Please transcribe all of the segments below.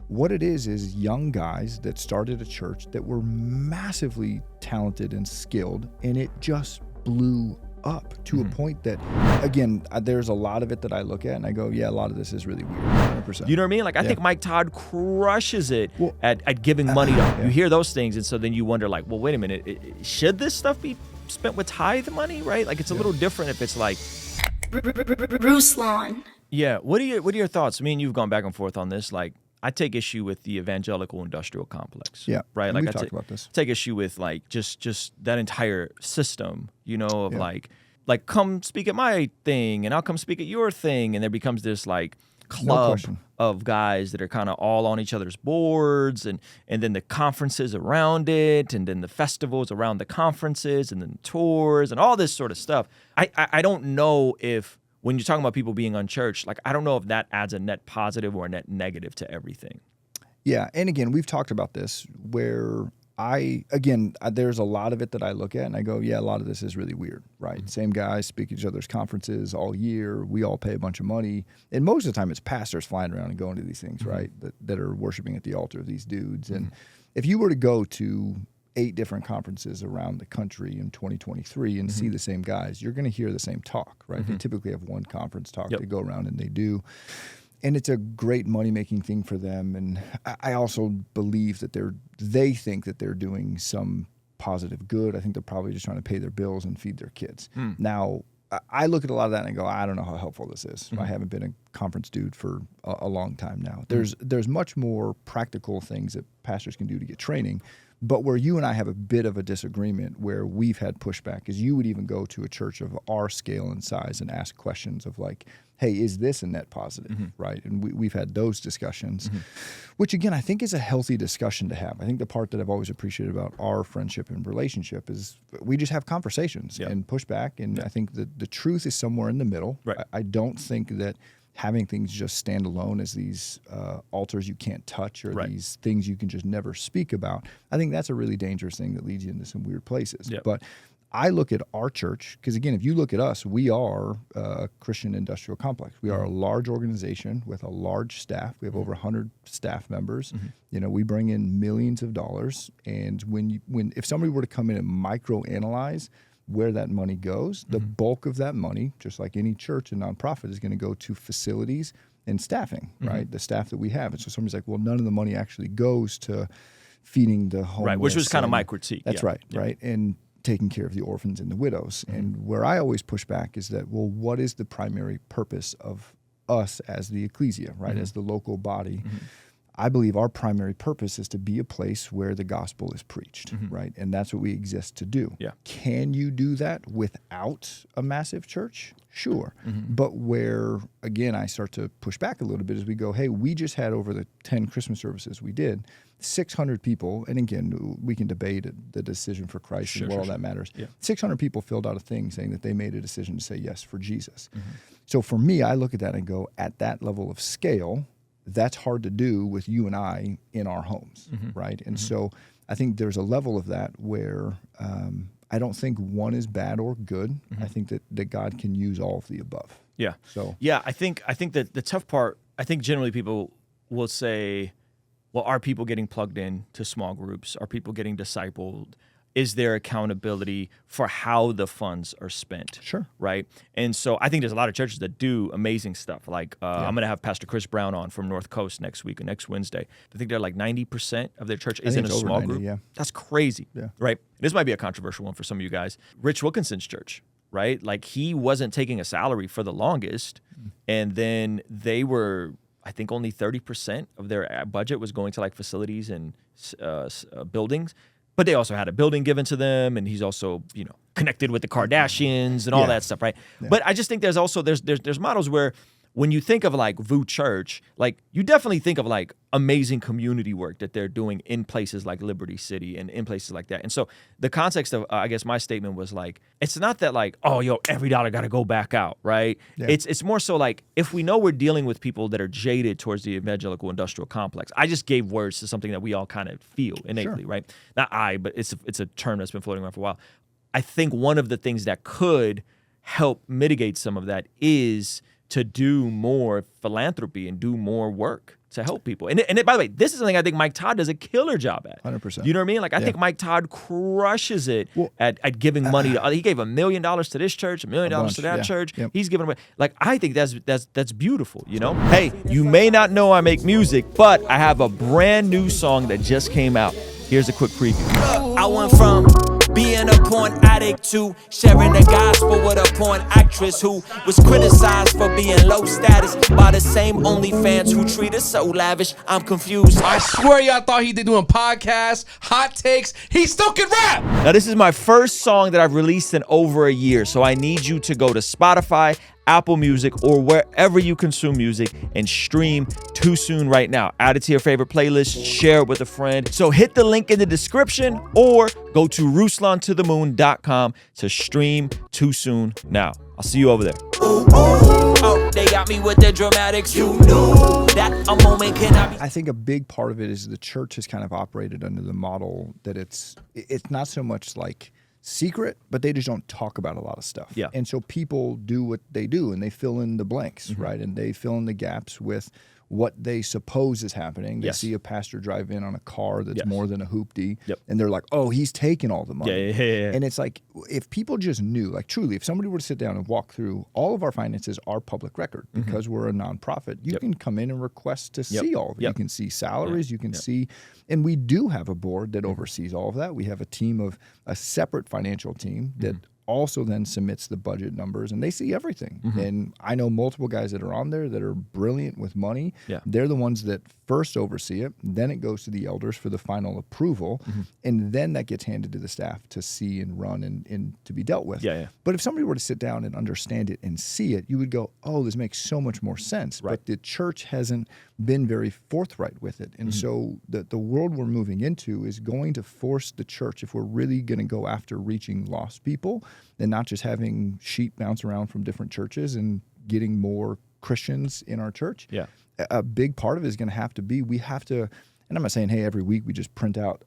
What it is young guys that started a church that were massively talented and skilled, and it just blew up to a point that, again, there's a lot of it that I look at and I go, yeah, a lot of this is really weird. 100%. You know what I mean? Like, I think Mike Todd crushes it at giving money up. You hear those things, and so then you wonder, like, well, wait a minute, should this stuff be spent with tithe money, right? Like, it's a little different if it's like Ruslan. Yeah, what are your thoughts? I mean, you've gone back and forth on this. Like, I take issue with the evangelical industrial complex. Yeah, right. Like I talked about this. Take issue with like just that entire system. You know, of like come speak at my thing, and I'll come speak at your thing, and there becomes this like club of guys that are kind of all on each other's boards, and then the conferences around it, and then the festivals around the conferences, and then tours and all this sort of stuff. I don't know if, when you're talking about people being unchurched, like, I don't know if that adds a net positive or a net negative to everything. Yeah, and again, we've talked about this where there's a lot of it that I look at and I go, yeah, a lot of this is really weird, right? Mm-hmm. Same guys speak at each other's conferences all year. We all pay a bunch of money. And most of the time it's pastors flying around and going to these things, right? That are worshiping at the altar of these dudes. And if you were to go to 8 different conferences around the country in 2023 and see the same guys, you're going to hear the same talk, right? They typically have one conference talk they go around and they do. And it's a great money-making thing for them. And I also believe that they think that they're doing some positive good. I think they're probably just trying to pay their bills and feed their kids. Now, I look at a lot of that and I go, I don't know how helpful this is. I haven't been a conference dude for a long time now. There's much more practical things that pastors can do to get training. But where you and I have a bit of a disagreement, where we've had pushback, is you would even go to a church of our scale and size and ask questions of like, hey, is this a net positive, right? And we've had those discussions, which again, I think is a healthy discussion to have. I think the part that I've always appreciated about our friendship and relationship is we just have conversations and push back. And I think that the truth is somewhere in the middle. Right. I don't think that having things just stand alone as these altars you can't touch or these things you can just never speak about, I think that's a really dangerous thing that leads you into some weird places. Yep. But I look at our church, because again, if you look at us, we are a Christian industrial complex. We are a large organization with a large staff. We have over 100 staff members. You know, we bring in millions of dollars. And if somebody were to come in and microanalyze where that money goes, the bulk of that money, just like any church and nonprofit, is going to go to facilities and staffing, right? The staff that we have. And so somebody's like, well, none of the money actually goes to feeding the homeless. Right, which was kind of my critique. That's right, right? And taking care of the orphans and the widows. And where I always push back is that, well, what is the primary purpose of us as the ecclesia, right? As the local body? I believe our primary purpose is to be a place where the gospel is preached, right? And that's what we exist to do. Yeah. Can you do that without a massive church? Sure. But where, again, I start to push back a little bit is we go, hey, we just had over the 10 Christmas services we did, 600 people, and again, we can debate the decision for Christ and all that matters. Yeah. 600 people filled out a thing saying that they made a decision to say yes for Jesus. So for me, I look at that and go, at that level of scale, that's hard to do with you and I in our homes, right? And so I think there's a level of that where I don't think one is bad or good. I think that God can use all of the above. Yeah. So yeah, I think that the tough part, I think generally people will say, well, are people getting plugged in to small groups? Are people getting discipled? Is there accountability for how the funds are spent? Sure. Right? And so I think there's a lot of churches that do amazing stuff. Like I'm going to have Pastor Chris Brown on from North Coast next week or next Wednesday. I think they're like 90% of their church is in a small 90, group. Yeah. That's crazy. Yeah. Right? This might be a controversial one for some of you guys. Rich Wilkinson's church, right? Like he wasn't taking a salary for the longest. And then they were, I think only 30% of their budget was going to like facilities and buildings. But they also had a building given to them, and he's also, you know, connected with the Kardashians and all that stuff, right? Yeah. But I just think there's also there's models where when you think of like VU Church, like you definitely think of like amazing community work that they're doing in places like Liberty City and in places like that. And so the context of I guess my statement was like, it's not that like, oh, yo, every dollar got to go back out, right? Yeah. It's more so like if we know we're dealing with people that are jaded towards the evangelical industrial complex. I just gave words to something that we all kind of feel innately, right? Not I, but it's a term that's been floating around for a while. I think one of the things that could help mitigate some of that is to do more philanthropy and do more work to help people. And by the way, this is something I think Mike Todd does a killer job at. 100%. You know what I mean? Like I think Mike Todd crushes it at giving money. He gave $1 million to this church, $1 million to that church. Yep. He's giving away. Like I think that's beautiful. You know? Hey, you may not know I make music, but I have a brand new song that just came out. Here's a quick preview. I went from being a porn addict to sharing the gospel with a porn actress who was criticized for being low status by the same OnlyFans who treat us so lavish. I'm confused. I swear y'all thought he did doing podcasts, hot takes. He still can rap. Now, this is my first song that I've released in over a year, so I need you to go to Spotify, Apple Music, or wherever you consume music and stream Too Soon right now. Add it to your favorite playlist, share it with a friend. So hit the link in the description or go to RuslanToTheMoon.com to stream Too Soon now. I'll see you over there. Oh, they got me with the dramatics. You knew that a moment cannot be. I think a big part of it is the church has kind of operated under the model that it's not so much like secret, but they just don't talk about a lot of stuff. Yeah. And so people do what they do and they fill in the blanks, right? And they fill in the gaps with what they suppose is happening. They see a pastor drive in on a car that's more than a hoopty, and they're like, oh, he's taking all the money. Yeah. And it's like, if people just knew, like truly, if somebody were to sit down and walk through, all of our finances are public record because we're a nonprofit. You can come in and request to see all of it. You can see salaries, you can see, and we do have a board that oversees all of that. We have a team of a separate financial team that also then submits the budget numbers, and they see everything. And I know multiple guys that are on there that are brilliant with money. They're the ones that first oversee it, then it goes to the elders for the final approval, and then that gets handed to the staff to see and run and to be dealt with. But if somebody were to sit down and understand it and see it, you would go, oh, this makes so much more sense. But the church hasn't been very forthright with it. And so the world we're moving into is going to force the church, if we're really going to go after reaching lost people and not just having sheep bounce around from different churches and getting more Christians in our church, a big part of it is going to have to be, we have to, and I'm not saying, hey, every week we just print out,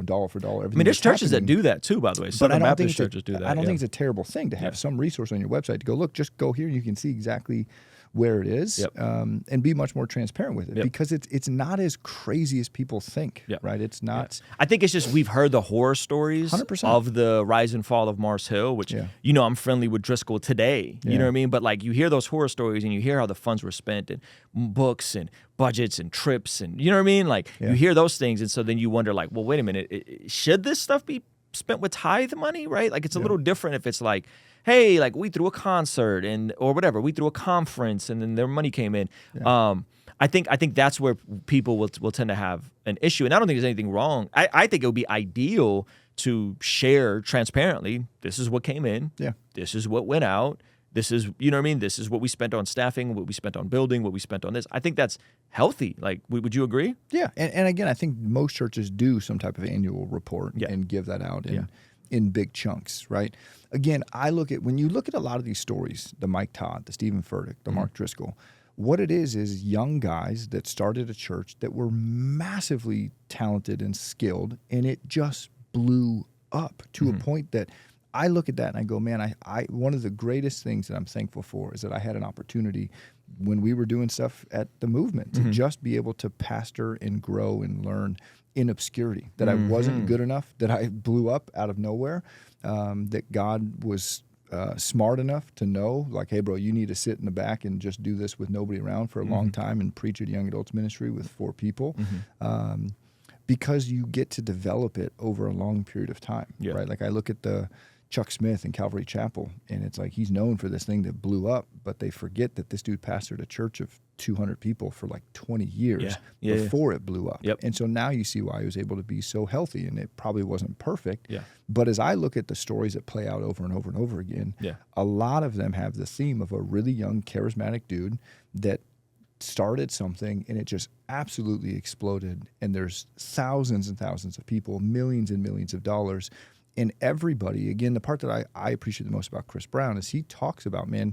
dollar for dollar. I mean, there's churches that do that too, by the way. Southern Baptist churches do that. I don't think it's a terrible thing to have some resource on your website to go, look, just go here and you can see exactly where it is, and be much more transparent with it because it's not as crazy as people think, right? It's not. I think it's just we've heard the horror stories 100%. of the rise and fall of Mars Hill, which, I'm friendly with Driscoll today, you know what I mean? But like you hear those horror stories and you hear how the funds were spent and books and budgets and trips and you know what I mean? Like you hear those things and so then you wonder like, well, wait a minute, should this stuff be spent with tithe money, right? Like it's a little different if it's like, hey, like we threw a concert or whatever, we threw a conference and then their money came in. I think that's where people will tend to have an issue. And I don't think there's anything wrong. I think it would be ideal to share transparently. This is what came in. This is what went out. This is, you know what I mean? This is what we spent on staffing, what we spent on building, what we spent on this. I think that's healthy. Like, would you agree? Yeah. And again, I think most churches do some type of annual report and give that out in big chunks, right? Again, when you look at a lot of these stories, the Mike Todd, the Stephen Furtick, the Mark Driscoll, what it is young guys that started a church that were massively talented and skilled, and it just blew up to a point that I look at that and I go, man, I one of the greatest things that I'm thankful for is that I had an opportunity when we were doing stuff at the movement to just be able to pastor and grow and learn in obscurity, that I wasn't good enough, that I blew up out of nowhere, that God was smart enough to know, like, hey, bro, you need to sit in the back and just do this with nobody around for a long time and preach at young adults ministry with 4 people. Because you get to develop it over a long period of time, right? Like I look at the Chuck Smith in Calvary Chapel, and it's like he's known for this thing that blew up, but they forget that this dude pastored a church of 200 people for like 20 years before it blew up. And so now you see why he was able to be so healthy, and it probably wasn't perfect. But as I look at the stories that play out over and over and over again, a lot of them have the theme of a really young, charismatic dude that started something and it just absolutely exploded. And there's thousands and thousands of people, millions and millions of dollars. And everybody, again, the part that I appreciate the most about Chris Brown is he talks about, man,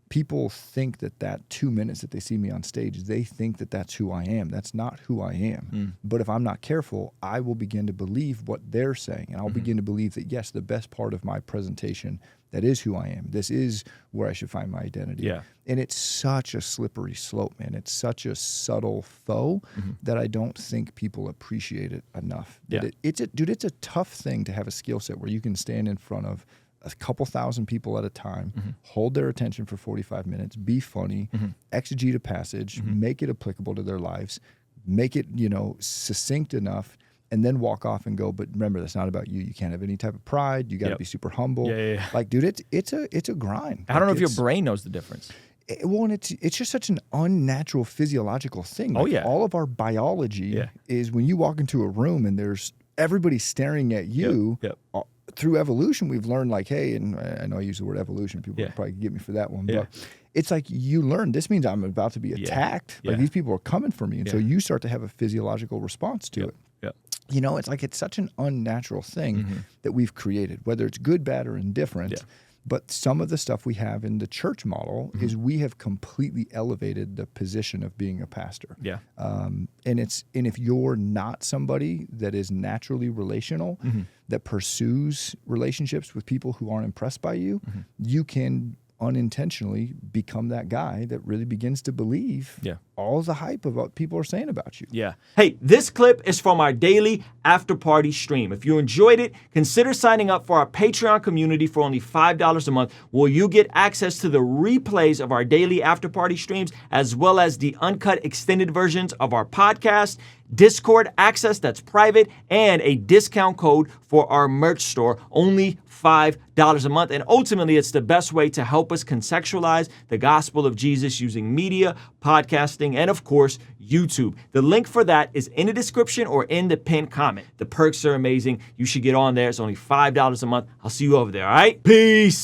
people think that 2 minutes that they see me on stage, they think that that's who I am. That's not who I am. But if I'm not careful, I will begin to believe what they're saying. And I'll begin to believe that, yes, the best part of my presentation That is who I am. This is where I should find my identity. Yeah. And it's such a slippery slope, man. It's such a subtle foe that I don't think people appreciate it enough. Yeah. It's a tough thing to have a skill set where you can stand in front of a couple thousand people at a time, hold their attention for 45 minutes, be funny, exegete a passage, make it applicable to their lives, make it, succinct enough, and then walk off and go, but remember, that's not about you. You can't have any type of pride. You got to be super humble. Yeah. Like, dude, it's a grind. I don't know if your brain knows the difference. And it's just such an unnatural physiological thing. Like, all of our biology is when you walk into a room and there's everybody staring at you. Through evolution, we've learned, like, hey, and I know I use the word evolution. People will probably get me for that one, but it's like you learn, this means I'm about to be attacked. Like, these people are coming for me. And so you start to have a physiological response to it. It's like it's such an unnatural thing that we've created, whether it's good, bad, or indifferent. But some of the stuff we have in the church model is we have completely elevated the position of being a pastor. And if you're not somebody that is naturally relational, that pursues relationships with people who aren't impressed by you, you can unintentionally become that guy that really begins to believe all the hype of what people are saying about you. Hey, this clip is from our daily after party stream. If you enjoyed it, consider signing up for our Patreon community for only $5 a month, where you get access to the replays of our daily after party streams, as well as the uncut extended versions of our podcast, Discord access that's private, and a discount code for our merch store, only $5 a month. And ultimately, it's the best way to help us contextualize the gospel of Jesus using media, podcasting, and of course, YouTube. The link for that is in the description or in the pinned comment. The perks are amazing. You should get on there. It's only $5 a month. I'll see you over there, all right? Peace.